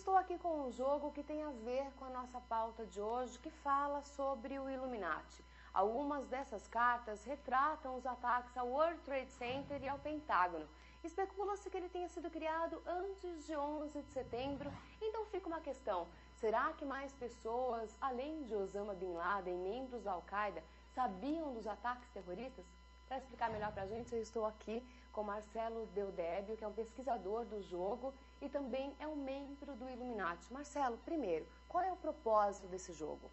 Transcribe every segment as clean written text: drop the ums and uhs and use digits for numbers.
estou aqui com um jogo que tem a ver com a nossa pauta de hoje, que fala sobre o Illuminati. Algumas dessas cartas retratam os ataques ao World Trade Center e ao Pentágono. Especula-se que ele tenha sido criado antes de 11 de setembro, então fica uma questão: será que mais pessoas, além de Osama Bin Laden, membros da Al-Qaeda, sabiam dos ataques terroristas? Para explicar melhor para a gente, eu estou aqui com Marcelo Deodébio, que é um pesquisador do jogo e também é um membro do Illuminati. Marcelo, primeiro, qual é o propósito desse jogo?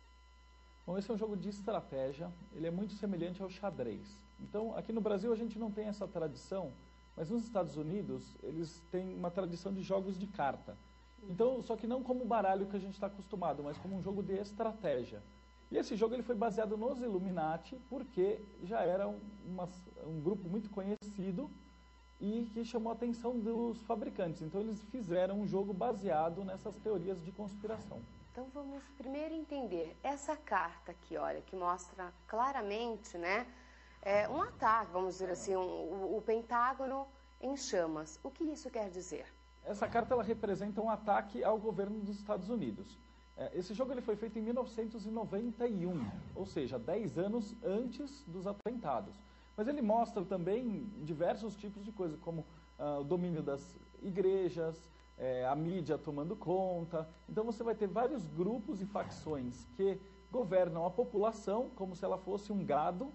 Bom, esse é um jogo de estratégia, ele é muito semelhante ao xadrez. Então, aqui no Brasil a gente não tem essa tradição, mas nos Estados Unidos eles têm uma tradição de jogos de carta. Então, só que não como o baralho que a gente está acostumado, mas como um jogo de estratégia. E esse jogo ele foi baseado nos Illuminati porque já era um grupo muito conhecido e que chamou a atenção dos fabricantes. Então eles fizeram um jogo baseado nessas teorias de conspiração. Então vamos primeiro entender essa carta aqui, olha, que mostra claramente, né, um ataque, vamos dizer assim, o Pentágono em chamas. O que isso quer dizer? Essa carta ela representa um ataque ao governo dos Estados Unidos. Esse jogo ele foi feito em 1991, ou seja, 10 anos antes dos atentados. Mas ele mostra também diversos tipos de coisas, como o domínio das igrejas, a mídia tomando conta. Então você vai ter vários grupos e facções que governam a população como se ela fosse um gado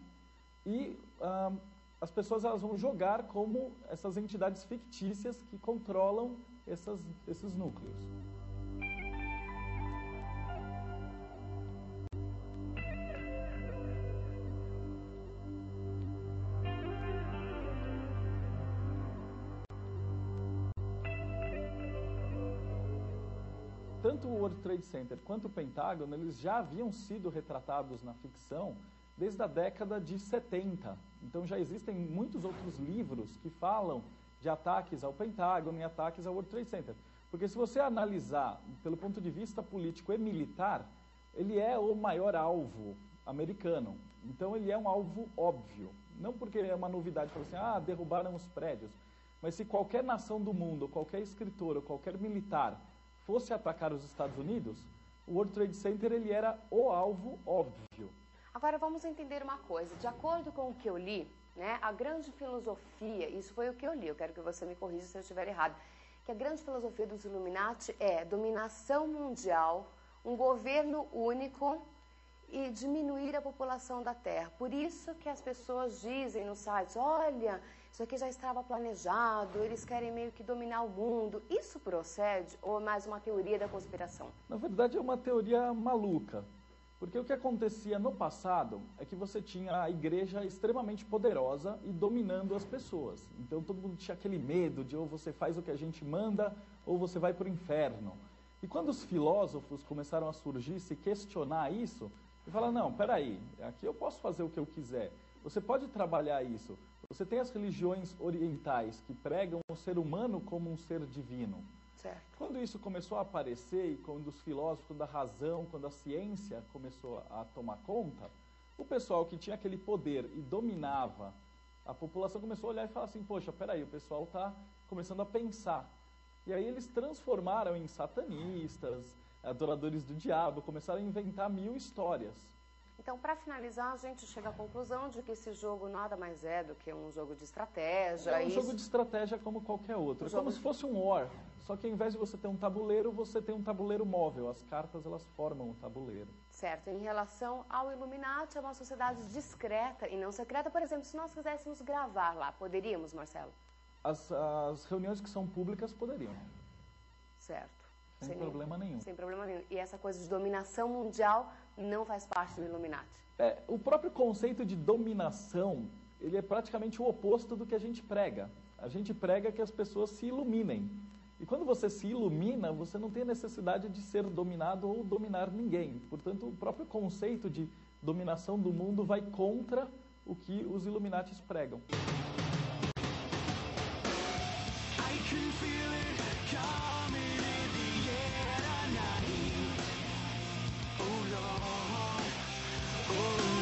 e as pessoas elas vão jogar como essas entidades fictícias que controlam esses núcleos. Tanto o World Trade Center quanto o Pentágono, eles já haviam sido retratados na ficção desde a década de 70. Então já existem muitos outros livros que falam de ataques ao Pentágono e ataques ao World Trade Center. Porque se você analisar pelo ponto de vista político e militar, ele é o maior alvo americano. Então ele é um alvo óbvio. Não porque é uma novidade, falar assim, derrubaram os prédios. Mas se qualquer nação do mundo, qualquer escritor ou qualquer militar fosse atacar os Estados Unidos, o World Trade Center ele era o alvo óbvio. Agora vamos entender uma coisa. De acordo com o que eu li, né, a grande filosofia, isso foi o que eu li, eu quero que você me corrija se eu estiver errado, que a grande filosofia dos Illuminati é dominação mundial, um governo único e diminuir a população da Terra. Por isso que as pessoas dizem nos sites, olha, isso aqui já estava planejado, eles querem meio que dominar o mundo. Isso procede ou é mais uma teoria da conspiração? Na verdade é uma teoria maluca, porque o que acontecia no passado é que você tinha a igreja extremamente poderosa e dominando as pessoas. Então todo mundo tinha aquele medo de ou você faz o que a gente manda ou você vai para o inferno. E quando os filósofos começaram a surgir, se questionar isso, e falar, não, peraí, aqui eu posso fazer o que eu quiser. Você pode trabalhar isso. Você tem as religiões orientais que pregam o ser humano como um ser divino. Certo. Quando isso começou a aparecer, e quando os filósofos, quando a razão, quando a ciência começou a tomar conta, o pessoal que tinha aquele poder e dominava, a população começou a olhar e falar assim, poxa, peraí, o pessoal está começando a pensar. E aí eles transformaram em satanistas, adoradores do diabo, começaram a inventar 1000 histórias. Então, para finalizar, a gente chega à conclusão de que esse jogo nada mais é do que um jogo de estratégia. É um jogo de estratégia como qualquer outro. É como se fosse um war, só que ao invés de você ter um tabuleiro, você tem um tabuleiro móvel. As cartas, elas formam o tabuleiro. Certo. Em relação ao Illuminati, é uma sociedade discreta e não secreta. Por exemplo, se nós quiséssemos gravar lá, poderíamos, Marcelo? As reuniões que são públicas poderiam. Certo. Sem problema nenhum. Sem problema nenhum. E essa coisa de dominação mundial não faz parte do Illuminati? O próprio conceito de dominação, ele é praticamente o oposto do que a gente prega. A gente prega que as pessoas se iluminem. E quando você se ilumina, você não tem necessidade de ser dominado ou dominar ninguém. Portanto, o próprio conceito de dominação do mundo vai contra o que os Illuminatis pregam. Oh